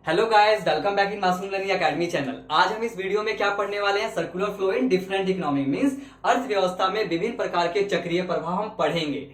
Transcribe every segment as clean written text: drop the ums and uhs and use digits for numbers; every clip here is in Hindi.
Hello guys, welcome back in मासूम लर्निंग एकेडमी चैनल। आज हम इस वीडियो में क्या पढ़ने वाले हैं? Circular flow in different economy means अर्थव्यवस्था में विभिन्न प्रकार के चक्रीय प्रभाव हम पढ़ेंगे।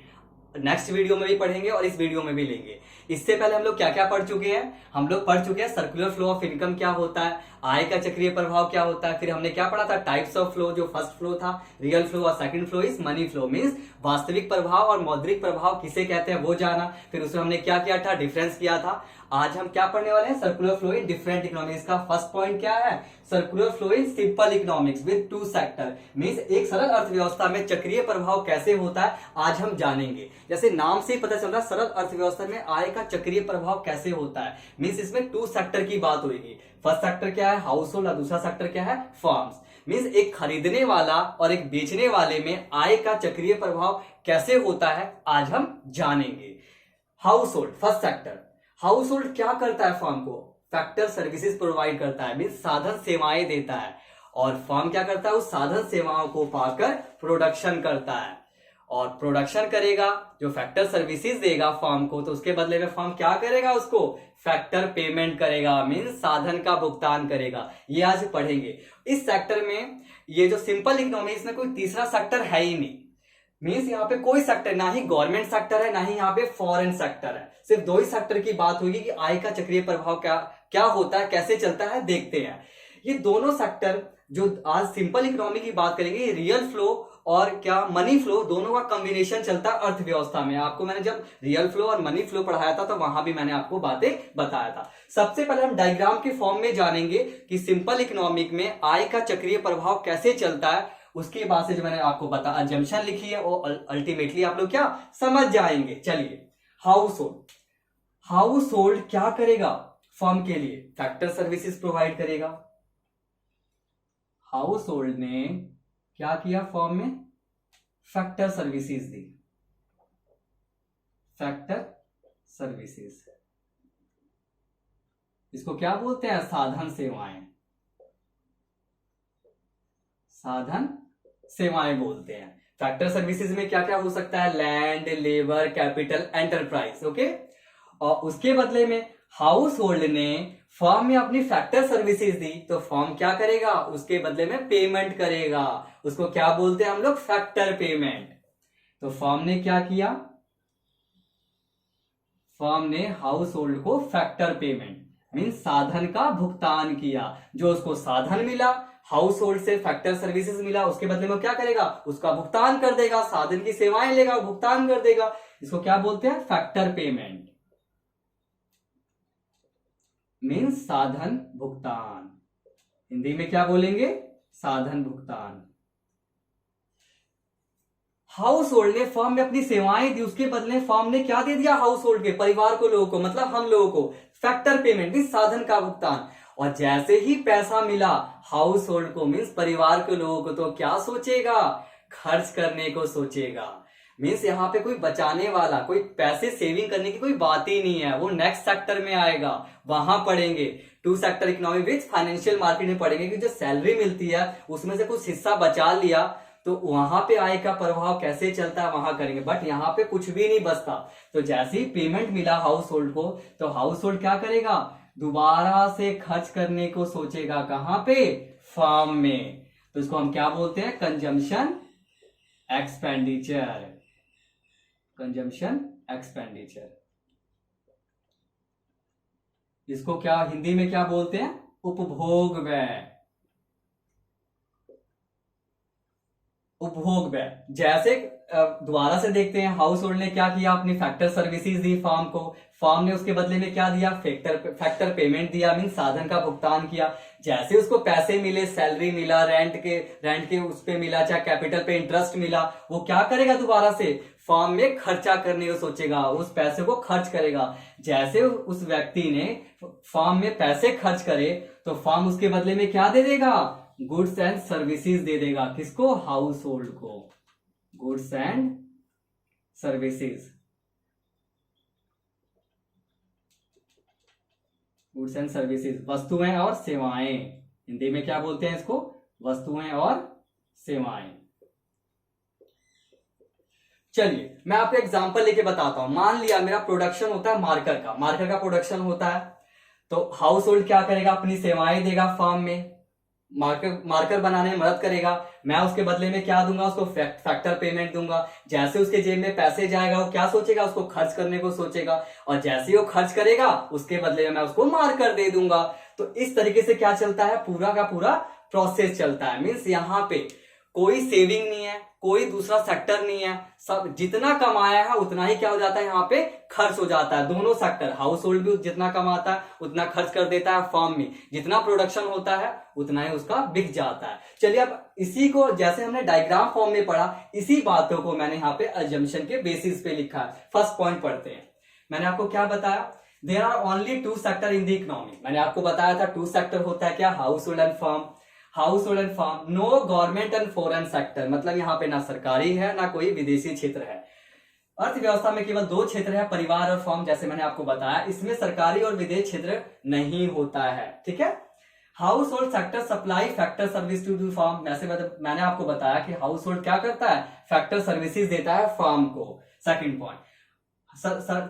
नेक्स्ट वीडियो में भी पढ़ेंगे और इस वीडियो में भी लेंगे। इससे पहले हम लोग क्या क्या पढ़ चुके हैं? हम लोग पढ़ चुके हैं सर्कुलर फ्लो ऑफ इनकम क्या होता है, आय का चक्रीय प्रभाव क्या होता है। फिर हमने क्या पढ़ा था? टाइप्स ऑफ फ्लो, जो फर्स्ट फ्लो था रियल फ्लो और second flow is money flow means वास्तविक प्रभाव और मौद्रिक प्रभाव किसे कहते हैं वो जाना। फिर उसमें हमने क्या किया था? डिफरेंस किया था। आज हम क्या पढ़ने वाले हैं? Circular flow in different economics का फर्स्ट पॉइंट क्या है? Circular flow in simple economics with two sector means एक सरल अर्थव्यवस्था में चक्रीय प्रभाव कैसे होता है आज हम जानेंगे। जैसे नाम से ही पता चल रहा है सरल अर्थव्यवस्था में आय का चक्रीय प्रभाव कैसे होता है मींस इसमें टू सेक्टर की बात होगी। फर्स्ट सेक्टर क्या है? हाउस होल्ड और दूसरा सेक्टर क्या है? फर्म्स मींस एक खरीदने वाला और एक बेचने वाले में आय का चक्रीय प्रभाव कैसे होता है आज हम जानेंगे। House hold first sector. House hold क्या करता है? फर्म को फैक्टर सर्विसेज प्रोवाइड करता है मींस साधन सेवाएं देता है। और फर्म क्या करता है? उस साधन सेवाओं को पाकर प्रोडक्शन करता है और प्रोडक्शन करेगा जो फैक्टर सर्विसेज देगा फर्म को, तो उसके बदले में फर्म क्या करेगा? उसको फैक्टर पेमेंट करेगा मींस साधन का भुगतान करेगा। ये आज पढ़ेंगे। इस सेक्टर में ये जो सिंपल इकोनॉमी इसमें कोई तीसरा सेक्टर है ही नहीं मींस यहाँ पे कोई सेक्टर, ना ही गवर्नमेंट सेक्टर है ना ही यहाँ पे फॉरेन सेक्टर है। सिर्फ दो ही सेक्टर की बात होगी कि आय का चक्रीय प्रभाव क्या क्या होता है, कैसे चलता है, देखते हैं। ये दोनों सेक्टर जो आज सिंपल इकोनॉमी की बात करेंगे, रियल फ्लो और क्या मनी फ्लो, दोनों का कॉम्बिनेशन चलता है अर्थव्यवस्था में। आपको मैंने जब रियल फ्लो और मनी फ्लो पढ़ाया था तो वहां भी मैंने आपको बातें बताया था। सबसे पहले हम डायग्राम के फॉर्म में जानेंगे कि सिंपल इकोनॉमिक में आय का चक्रीय प्रभाव कैसे चलता है। उसके बाद से जो मैंने आपको बता अजम्पशन लिखी है वो अल्टीमेटली आप लोग क्या समझ जाएंगे। चलिए, हाउस होल्ड। हाउस होल्ड क्या करेगा? फर्म के लिए फैक्टर सर्विसेज प्रोवाइड करेगा। हाउस होल्ड ने क्या किया? फर्म में फैक्टर सर्विसेज दी। फैक्टर सर्विसेज इसको क्या बोलते हैं? साधन सेवाएं। साधन सेवाएं बोलते हैं। फैक्टर सर्विसेज में क्या क्या हो सकता है? Land, labour, capital, enterprise. Okay, और उसके बदले में हाउस होल्ड ने फर्म में अपनी फैक्टर सर्विसेज दी तो फर्म क्या करेगा? उसके बदले में पेमेंट करेगा। उसको क्या बोलते हैं हम लोग? Factor payment. तो फर्म ने क्या किया? फर्म ने हाउस होल्ड को फैक्टर पेमेंट मींस साधन का भुगतान किया। जो उसको साधन मिला हाउस होल्ड से, फैक्टर सर्विसेज मिला, उसके बदले में क्या करेगा? उसका भुगतान कर देगा। साधन की सेवाएं लेगा, भुगतान कर देगा। इसको क्या बोलते हैं? फैक्टर पेमेंट मीन्स साधन भुगतान। हिंदी में क्या बोलेंगे? साधन भुगतान। हाउस होल्ड ने फर्म में अपनी सेवाएं दी, उसके बदले फर्म ने क्या दे दिया? हाउस होल्ड के परिवार को, लोगों को, मतलब हम लोगों को फैक्टर पेमेंट मीन्स साधन का भुगतान। और जैसे ही पैसा मिला हाउस होल्ड को मीन्स परिवार के लोगों को, तो क्या सोचेगा? खर्च करने को सोचेगा। मीन्स यहाँ पे कोई बचाने वाला, कोई पैसे सेविंग करने की कोई बात ही नहीं है। वो नेक्स्ट सेक्टर में आएगा, वहां पढ़ेंगे। Two sector economy which financial market में पढ़ेंगे कि जो सैलरी मिलती है उसमें से कुछ हिस्सा बचा लिया तो वहां पे आय का प्रभाव कैसे चलता है वहां करेंगे। बट यहाँ पे कुछ भी नहीं बचता। तो जैसे ही पेमेंट मिला हाउस होल्ड को तो हाउस होल्ड क्या करेगा? दोबारा से खर्च करने को सोचेगा। कहां पे? फर्म में। तो इसको हम क्या बोलते हैं? Consumption expenditure. कंजम्पशन एक्सपेंडिचर इसको क्या हिंदी में क्या बोलते हैं? उपभोग व्यय। उपभोग व्यय। जैसे दोबारा से देखते हैं, हाउस होल्ड ने क्या किया? अपनी फैक्टर सर्विसेज दी फर्म को। फर्म ने उसके बदले में क्या दिया? फैक्टर पेमेंट दिया मीन साधन का भुगतान किया। जैसे उसको पैसे मिले, सैलरी मिला, रेंट के उस पे मिला, चाहे कैपिटल पे इंटरेस्ट मिला, वो क्या करेगा? दोबारा से फर्म में खर्चा करने को सोचेगा, उस पैसे को खर्च करेगा। जैसे उस व्यक्ति ने फर्म में पैसे खर्च करे तो फर्म उसके बदले में क्या दे देगा? गुड्स एंड सर्विसेज दे देगा। किसको? हाउस होल्ड को। Goods and services. Goods and services वस्तुएं और सेवाएं। हिंदी में क्या बोलते हैं इसको? वस्तुएं और सेवाएं। चलिए मैं आपको एग्जांपल लेके बताता हूं। मान लिया मेरा प्रोडक्शन होता है मार्कर का प्रोडक्शन होता है। तो हाउस होल्ड क्या करेगा, अपनी सेवाएं देगा फर्म में, मार्कर बनाने में मदद करेगा। मैं उसके बदले में क्या दूंगा, उसको फैक्टर पेमेंट दूंगा। जैसे उसके जेब में पैसे जाएगा वो क्या सोचेगा, उसको खर्च करने को सोचेगा, और जैसे ही वो खर्च करेगा उसके बदले में मैं उसको मार्कर दे दूंगा। तो इस तरीके से क्या चलता है, पूरा का पूरा प्रोसेस चलता है। मीन्स यहाँ पे कोई सेविंग नहीं है, कोई दूसरा सेक्टर नहीं है, सब जितना कमाया है उतना ही क्या हो जाता है, यहाँ पे खर्च हो जाता है। दोनों सेक्टर, हाउस होल्ड भी जितना कमाता है उतना खर्च कर देता है, फर्म में जितना प्रोडक्शन होता है उतना ही उसका बिक जाता है। चलिए अब इसी को जैसे हमने डायग्राम फॉर्म में पढ़ा, इसी बातों को मैंने यहाँ पे अजम्पशन के बेसिस पे लिखा है। फर्स्ट पॉइंट पढ़ते हैं। मैंने आपको क्या बताया, there are only 2 sector in the economy. मैंने आपको बताया था 2 सेक्टर होता है क्या, household and firm. Household and firm, no government and foreign sector, मतलब यहाँ पे ना सरकारी है ना कोई विदेशी क्षेत्र है। अर्थव्यवस्था में केवल 2 क्षेत्र है, परिवार और फर्म, जैसे मैंने आपको बताया। इसमें सरकारी और विदेशी क्षेत्र नहीं होता है, ठीक है। Household sector supply factor service to the firm. वैसे मैंने आपको बताया कि हाउस होल्ड क्या करता है, फैक्टर सर्विसेज देता है फर्म को। सेकंड पॉइंट,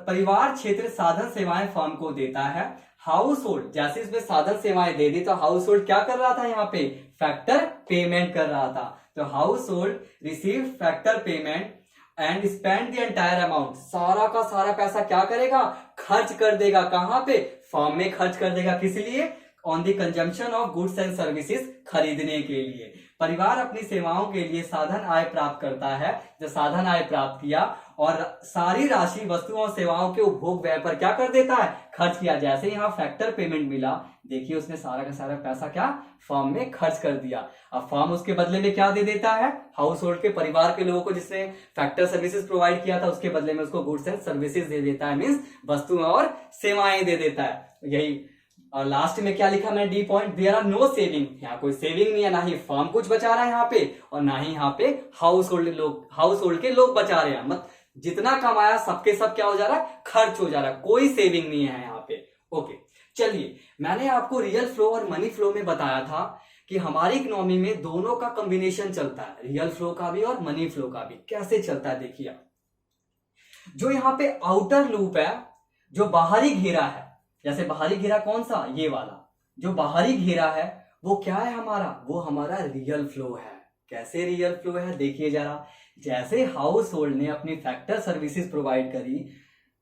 परिवार क्षेत्र साधन सेवाएं फर्म को देता है। हाउस होल्ड जैसे इसमें साधन सेवाएं दे दी तो हाउस होल्ड क्या कर रहा था, यहाँ पे फैक्टर पेमेंट कर रहा था। तो house hold receive factor payment and spend the entire amount, सारा का सारा पैसा क्या करेगा, खर्च कर देगा। कहां पे, फर्म में खर्च कर देगा। किस लिए, on the consumption of goods and services, खरीदने के लिए। परिवार अपनी सेवाओं के लिए साधन आय प्राप्त करता है। जब साधन आय प्राप्त किया और सारी राशि वस्तुओं और सेवाओं के उपभोग व्यय पर क्या कर देता है, खर्च किया। जैसे यहाँ फैक्टर पेमेंट मिला, देखिए उसने सारा का सारा पैसा क्या, फर्म में खर्च कर दिया। अब फर्म उसके बदले में क्या दे देता है, हाउस होल्ड के परिवार के लोगों को जिसने फैक्टर सर्विसेज प्रोवाइड किया था उसके बदले में उसको गुड्स एंड सर्विसेज दे देता है, मीन्स वस्तुएं और सेवाएं दे देता है। यही। और लास्ट में क्या लिखा मैं, D point, there are no saving, यहाँ कोई सेविंग नहीं है, ना ही फर्म कुछ बचा रहा है यहाँ पे, और ना ही यहाँ पे हाउस होल्ड के लोग बचा रहे हैं। मतलब जितना कमाया सबके सब क्या हो जा रहा है, खर्च हो जा रहा है, कोई सेविंग नहीं है यहाँ पे। ओके, चलिए मैंने आपको रियल फ्लो और मनी फ्लो में बताया था कि हमारी इकोनॉमी में दोनों का कॉम्बिनेशन चलता है, रियल फ्लो का भी और मनी फ्लो का भी। कैसे चलता है देखिए, जो यहाँ पे आउटर लूप है, जो बाहरी घेरा है, जैसे बाहरी घेरा कौन सा, ये वाला जो बाहरी घेरा है वो क्या है हमारा, वो हमारा रियल फ्लो है। कैसे रियल फ्लो है देखिए जरा। जैसे हाउस होल्ड ने अपनी फैक्टर सर्विसेज प्रोवाइड करी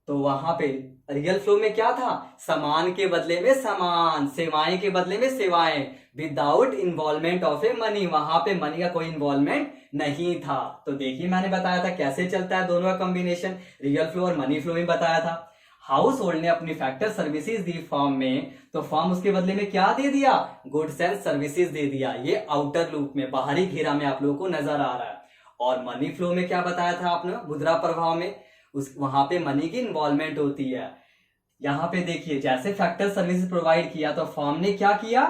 तो वहां पे रियल फ्लो में क्या था, सामान के बदले में सामान, सेवाएं के बदले में सेवाएं, without involvement of a money. वहां पे मनी का कोई इन्वॉल्वमेंट नहीं था। तो देखिए मैंने बताया था कैसे चलता है दोनों का कॉम्बिनेशन, रियल फ्लो और मनी फ्लो में बताया था। हाउस होल्ड ने अपनी फैक्टर सर्विसेज दी फर्म में, तो फर्म उसके बदले में क्या दे दिया, गुड्स एंड सर्विसेज दे दिया। ये आउटर लूप में, बाहरी घेरा में आप लोगों को नजर आ रहा है। और मनी फ्लो में क्या बताया था आपने, मुद्रा प्रभाव में, वहां पे मनी की इन्वॉल्वमेंट होती है। यहाँ पे देखिए जैसे फैक्टर सर्विसेज प्रोवाइड किया तो फर्म ने क्या किया,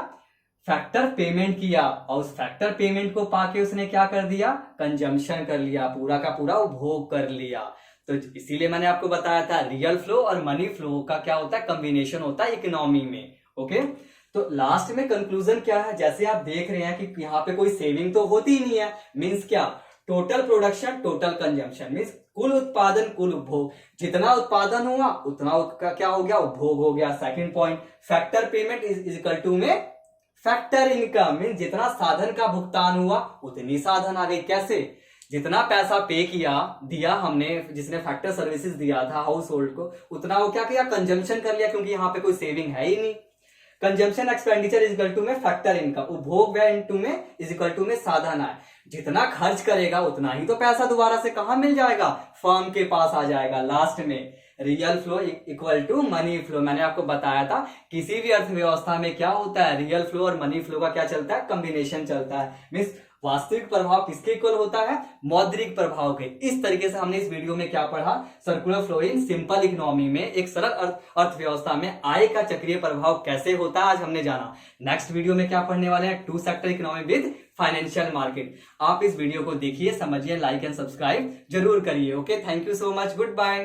फैक्टर पेमेंट किया, और उस फैक्टर पेमेंट को पाके उसने क्या कर दिया, कंजम्पशन कर लिया, पूरा का पूरा उपभोग कर लिया। तो इसीलिए मैंने आपको बताया था रियल फ्लो और मनी फ्लो का क्या होता है, कॉम्बिनेशन होता है इकोनॉमी में। ओके, तो लास्ट में कंक्लूजन क्या है, जैसे आप देख रहे हैं कि यहाँ पे कोई सेविंग तो होती ही नहीं है। मीन्स क्या, total production total consumption, means कुल उत्पादन कुल उपभोग, जितना उत्पादन हुआ उतना उसका क्या हो गया, उपभोग हो गया। Second point, factor payment is equal to में फैक्टर इनकम, मीन्स जितना साधन का भुगतान हुआ उतनी साधन आ गई। कैसे, जितना पैसा पे किया दिया हमने, जिसने फैक्टर सर्विसेज दिया था हाउस होल्ड को, उतना वो क्या किया, कंजम्पशन कर लिया, क्योंकि यहाँ पे कोई सेविंग है ही नहीं। Consumption expenditure is equal to में फैक्टर इनकम, उपभोग व्यय इनटू में इज इक्वल टू में साधन आय। जितना खर्च करेगा उतना ही तो पैसा दोबारा से कहां मिल जाएगा, फर्म के पास आ जाएगा। लास्ट में real flow equal to money flow. मैंने आपको बताया था किसी भी अर्थव्यवस्था में क्या होता है, रियल फ्लो और मनी फ्लो का क्या चलता है, कॉम्बिनेशन चलता है। मीन्स वास्तविक प्रभाव किसके इक्वल होता है, मौद्रिक प्रभाव के। इस तरीके से हमने इस वीडियो में क्या पढ़ा, circular flow in simple economy में, एक सरल अर्थव्यवस्था में आय का चक्रीय प्रभाव कैसे होता है आज हमने जाना। नेक्स्ट वीडियो में क्या पढ़ने वाले हैं, 2 sector economy with financial market. आप इस वीडियो को देखिए, समझिए, लाइक एंड सब्सक्राइब जरूर करिए। Okay, thank you so much, good bye.